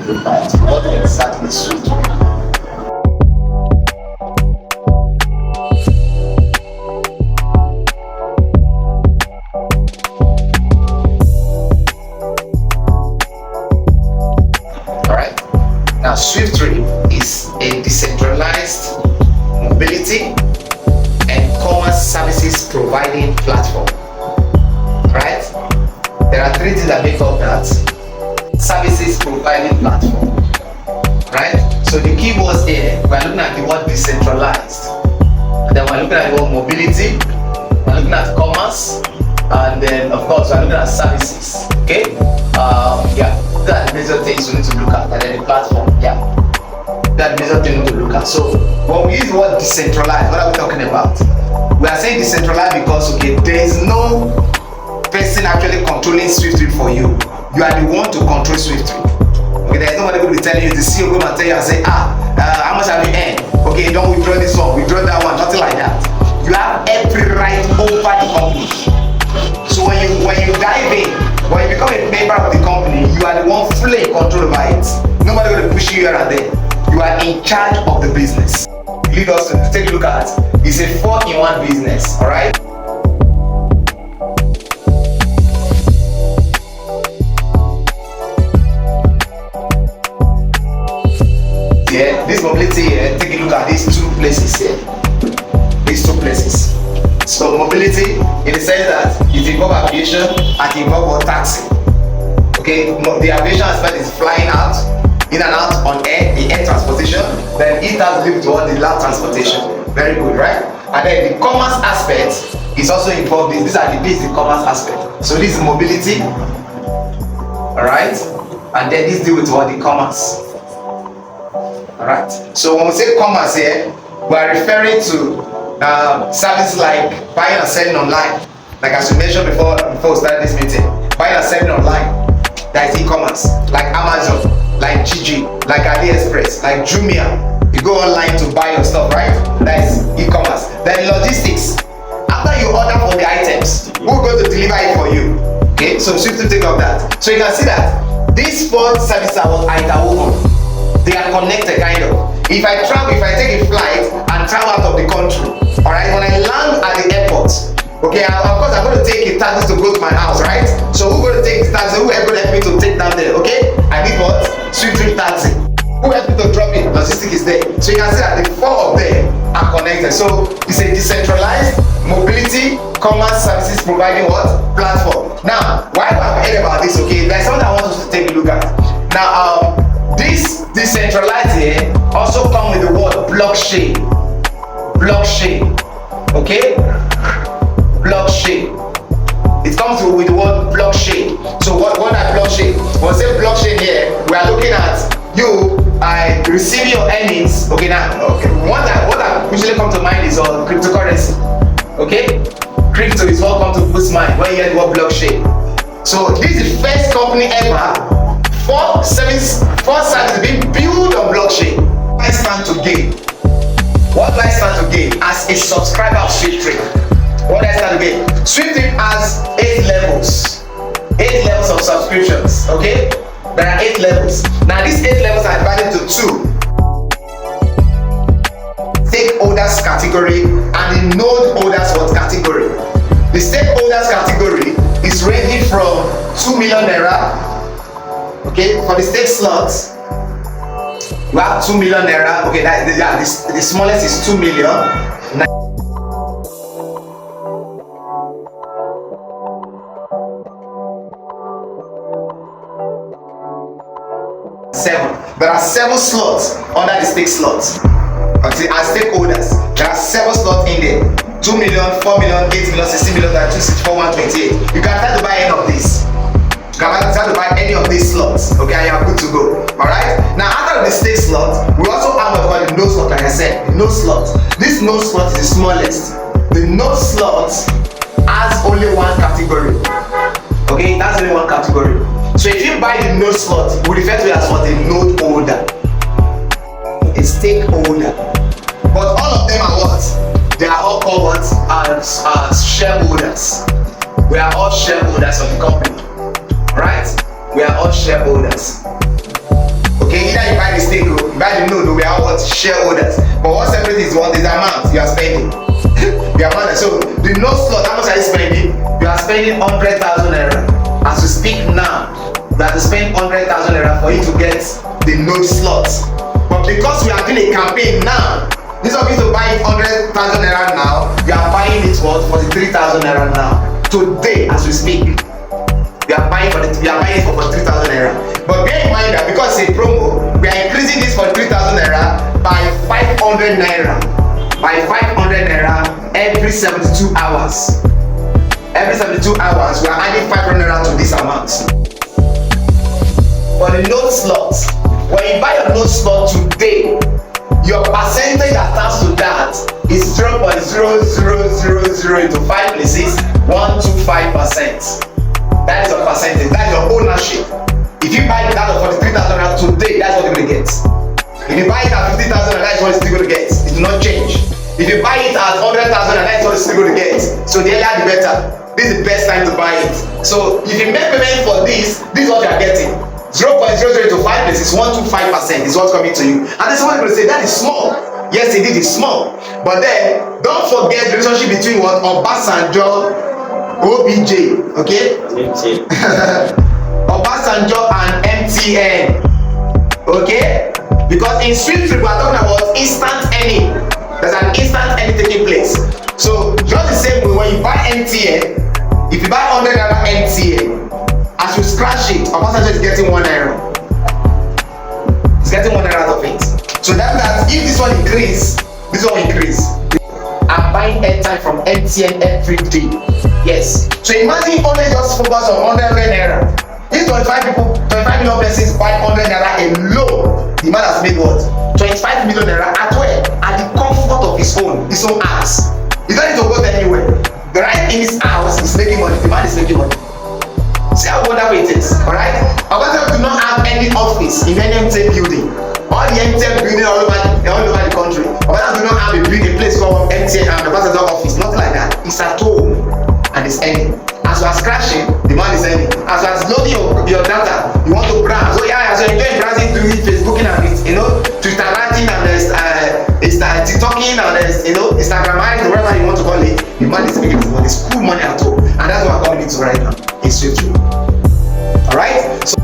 Right? What exactly is SWIFTtrip? Now, SWIFTtrip is a decentralized mobility and commerce services providing platform. Right? There are three things that make up that services providing platform. Right? So the key words here, we are looking at the word decentralized, and then we're looking at the word mobility, we're looking at commerce, and then of course we're looking at services. Okay? Yeah. That major things you need to look at, and then the platform, yeah. That major thing you need to look at. So when we use the word decentralized, what are we talking about? We are saying decentralized because there is no person actually controlling SWIFTtrip for you. You are the one to control SWIFTtrip. Okay, there is nobody going to be telling you. The CEO going to tell you and say, how much have you earned? Okay, don't withdraw this one, withdraw that one, nothing like that. You have every right over the company. So when you dive in, when you become a member of the company, you are the one fully in control over it. Nobody will push you here and there. You are in charge of the business. Lead us to take a look at. It's a 4-in-1 business, all right? Yeah, this mobility here. Take a look at these two places here. These two places. So mobility, in the sense that it involves aviation and it involves taxi. Okay, the aviation aspect is flying out, in and out on air, the air transportation. Then it has to do with the land transportation. Very good, right? And then the commerce aspect is also involved. These are the basic commerce aspect. So this is mobility, all right? And then this deal with what the commerce, all right? So when we say commerce here, we are referring to services like buying and selling online, like as we mentioned before we started this meeting. Buying and selling online, that is e-commerce, like Amazon, like Gigi, like AliExpress, like Jumia. You go online to buy your stuff, right? That is e-commerce. Then logistics. After you order for the items, who's going to deliver it for you? Okay, so SWIFTtrip take up that. So you can see that these 4 services are interwoven. They are connected, kind of. If I take a flight and travel out of the country, all right, when I land at the airport, okay, of course I'm going to take a taxi to go to my house, right? So who's going to take the taxi? Who is going to help me to take down there? Okay, I need what? SWIFTtrip taxi. Who helps me to drop it? Logistics is there. So you can see that the 4 of them are connected. So it's a decentralized mobility commerce services providing what? Platform. Now, why have I heard about this? Okay, there's something I want us to take a look at. Now, this decentralized here also come with the word blockchain. Blockchain. Okay? Blockchain. It comes with the word blockchain. So what is blockchain? When we say blockchain here, we are looking at you receiving your earnings. Okay, now what that usually comes to mind is cryptocurrency. Okay? Crypto is what comes to people's mind when you hear the word blockchain. So this is the first company ever. 4 services being built on blockchain. What I stand to gain? What do I stand to gain as a subscriber of SWIFTtrip? What do I stand to gain? SWIFTtrip has 8 levels. 8 levels of subscriptions. Okay? There are 8 levels. Now these 8 levels are divided into 2. Stakeholders category and the node holders what category. The stakeholders category is ranging from 2 million naira. Okay, for the stake slots, you have 2 million naira. Okay, the smallest is 2 million. There are 7 slots under the stake slots. Okay, as stakeholders, there are 7 slots in there. 2 million, 4 million, 8 million, 16 million, 264, 128. You can start to buy any of these. You can start to buy any of these slots. Okay, and you are good to go. Alright? Now, after the stake slot, we also have what we call the node slot, like I said. The node slot. This node slot is the smallest. The node slot has only 1 category. Okay, that's only 1 category. So if you buy the node slot, we refer to it as what? A node holder. A stakeholder. But all of them are what? They are all called what? As shareholders. We are all shareholders of the company. Right? We are all shareholders. Right? No, we are what shareholders. But what separate is what is the amount you are spending. The amount. So the no slot, how much are you spending? You are spending 100,000 naira. As we speak now, you have to spend 100,000 naira for you to get the node slot. But because we are doing a campaign now, this of you to buy 100,000 naira now, you are buying it for 43,000 naira now. Today, as we speak, we are buying it for 43,000 naira. But bear in mind that because it's a promo, we are increasing this for 3,000 naira by 500 naira. By 500 naira every 72 hours. Every 72 hours, we are adding 500 naira to this amount. For the node slot, when you buy a node slot today, your percentage attached to that is 0.0000 into 5 places, 125%. That is your percentage, that is your ownership. If you buy that for 43,000 today, that's what you're going to get. If you buy it at 50,000, that's what you're still going to get. It will not change. If you buy it at 100,000, that's what you're still going to get. So the earlier the better. This is the best time to buy it. So if you make payment for this is what you are getting. 0.00 to 5 places, 125% is what's coming to you. And then someone will say that is small. Yes, indeed, it's small. But then don't forget the relationship between what Obasanjo, OBJ, okay? Obasanjo and MTN, okay? Because in SWIFTtrip we are talking about instant earning. There's an instant earning taking place. So just the same way when you buy MTN, if you buy 100 naira MTN, as you scratch it, Obasanjo is getting 1 naira. He's getting 1 naira out of it. So that if this one increase, this one increase. I'm buying airtime from MTN every day. Yes. So imagine only just focus on 100 naira. If 25 million persons buy 100 naira alone, the man has made what? 25 million naira at where? At the comfort of his own house. He don't need to go anywhere. The right in his house is making money. The man is making money. See how wonderful it is, alright? Obasanjo do not have any office in any MTN building. All the MTN building all over the country. Obasanjo do not have a place called MTN and Obasanjo office. Not like that. It's at home and it's earning. As you are scratching, the man is earning. As you are loading your data, you want to browse. So yeah, as you enjoy browsing through it, Facebooking and it, Twitterating and there's TikToking and there's Instagramming, whatever you want to call it. The man is making his money. It's cool money at home, and that's what I'm coming into right now. It's SWIFTtrip. Alright? So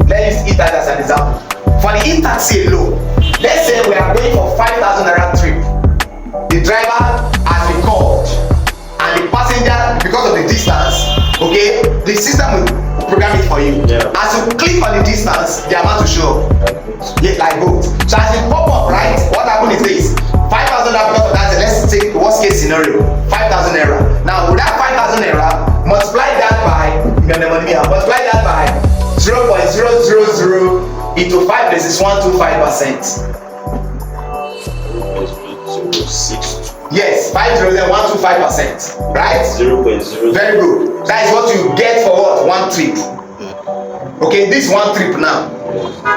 let's use that as an example. For the e-taxi alone, let's say we are going for 5,000 naira trip. The driver has been called, and the passenger, because of the distance, okay, the system will program it for you. Yeah. As you click on the distance, the amount will show up. Yeah, like both. So as it pop up, right, what happens is this: 5,000 naira because of that. Let's take the worst case scenario, 5,000 naira. Now with that 5,000 naira, multiply that by 0.000 into 5 places, 125%. Yes, 125%. Right? 0.0. Very good. That is what you get for what? One trip. Okay, this one trip now.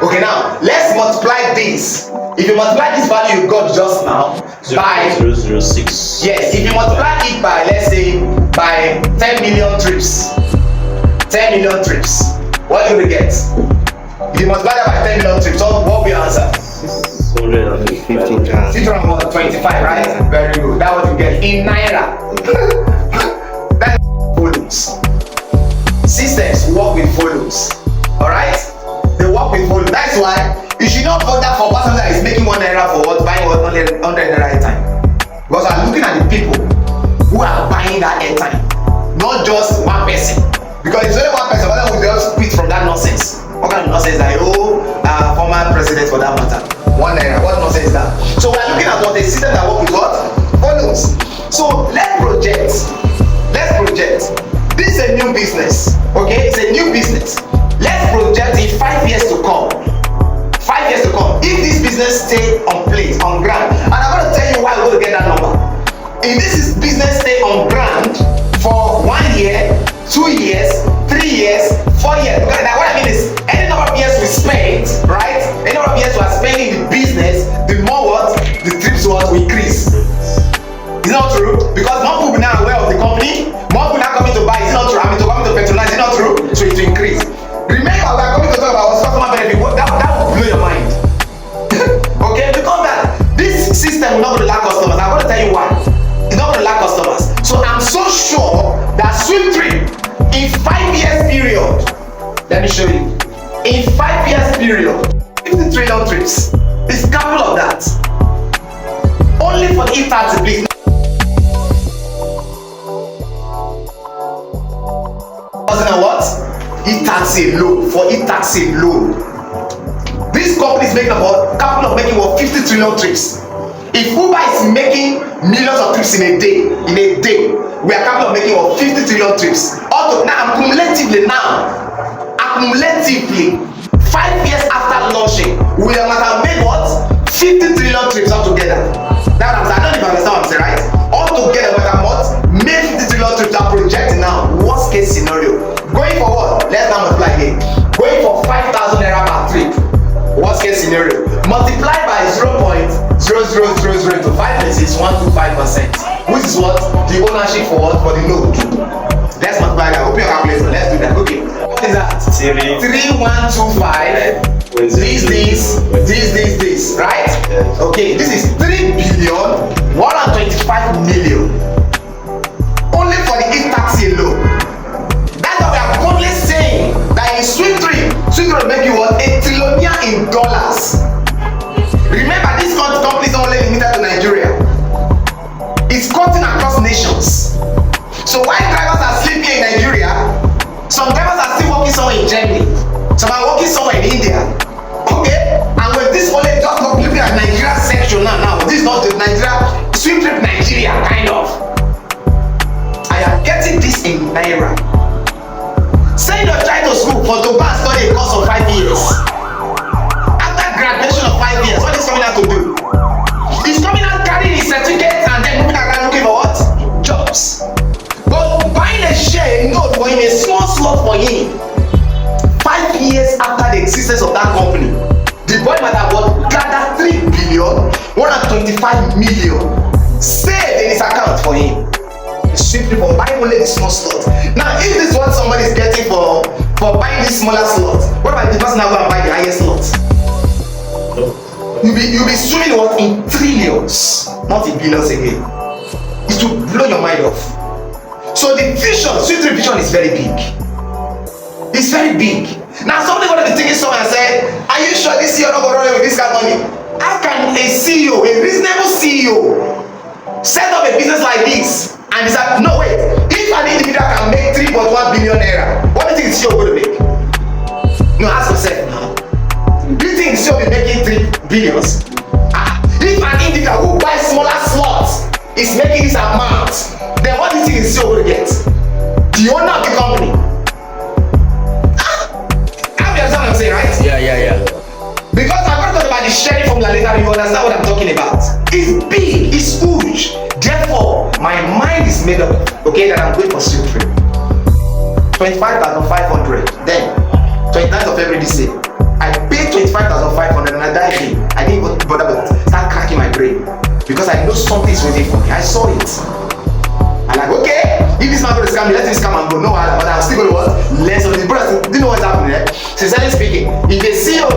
Okay, now let's multiply this. If you multiply this value you got just now by 0.006. Yes, if you multiply it by, let's say, by 10 million trips. 10 million trips. What do you get? If you multiply that by 10 million trips, what will be your answer? 625, right? Very good. That's what you get in naira. That's volumes. Systems work with volumes. Alright? They work with volume. That's why you should not order for person that is making 1 naira for what? Buying 100 naira airtime. Because I'm looking at the people who are buying that airtime. Not just one person. Because if it's only one person, whether we just quit from that nonsense. What kind of nonsense like, former president for that matter? 1 naira. What nonsense is that? So we're looking at what a system that works with what? Volumes. So let's project. This is a new business. Okay? It's a new business. Let's project in 5 years to come. 5 years to come. If this business stay on place, on ground, and I'm going to tell you why we're going to get that number. If this business stay on ground for 1 year, 2 years, 3 years, 4 years, because now what I mean is any number of years we me show you. In 5 years period, 50 trillion trips. It's couple of that. Only for the E30, please. What? E-taxi alone, for E-taxi alone. This company is making about couple of making what 50 trillion trips. If Uber is making millions of trips in a day, we are capable of making what 50 trillion trips. Although now accumulatively 5 years after launching, we have made what 50 trillion trips altogether. That I don't even understand what I'm saying, right? Altogether we have what made 50 trillion trips are projecting now. Worst case scenario. Going for what? Let's now multiply again. Going for 5,000 naira per trip. Worst case scenario. Multiply by 0.0000 to 5 is 125%. Which is what? The ownership for what? For the node. Let's multiply that. Open your calculator. Let's do that. Okay. What is that? 3125. This. Right? Okay. This is 3,125,000,000. Only for the e-taxi alone. That's why we are boldly saying that in SWIFTtrip will make you what? $1 trillion in dollars. Remember, this company is not only limited to Nigeria. It's cutting across nations. So while drivers are sleeping in Nigeria, some drivers are still working somewhere in Germany. Some are working somewhere in India. Okay? And with this only just looking at Nigeria section now, this is not the Nigeria, SWIFTtrip Nigeria kind of. I am getting this in Naira. Send your child to school for to go and study a course of 5 years. After graduation of 5 years, what is coming out to do? He's coming out carrying his certificate and then moving around looking for what? Jobs. But buying a share, note for him, a small slot for him. 5 years after the existence of that company, the boy might have gathered 3,125,000,000 saved in his account for him. Simply for buying only the small slot. Now, if this is what somebody is getting for buying this smaller slot, what about the person that go and buy the highest slot? No. You'll be swimming what in trillions, not in billions again. It will blow your mind off. So the vision, SWIFTtrip vision is very big. It's very big. Now somebody gonna be thinking somewhere and say, are you sure this CEO not gonna run away with this kind of money? How can a CEO, a reasonable CEO, set up a business like this? And it's like, no wait, if an individual can make 3.1 billion naira, what do you think the CEO going to make? No, ask yourself now. Do you think the CEO will be making 3 billions? If an individual who buys smaller slots is making this amount, then what do you think the CEO will get? The owner of the company. Have you understand what I'm saying, right? Yeah. Because I'm going to talk about the sharing formula later, you understand what I'm talking about. It's big, it's huge. Therefore, my mind is made up, okay, that I'm going for SWIFTtrip. 25,500. Then, 29th of February this year, I paid 25,500 and I died again. I didn't even bother but start cracking my brain because I know something is waiting for me. I saw it. I'm like, okay, if this man going to scam me, let him scam and go. No, but I'm still going to what? Learn something. Brothers, do you know what's happening there? Sincerely speaking, if a CEO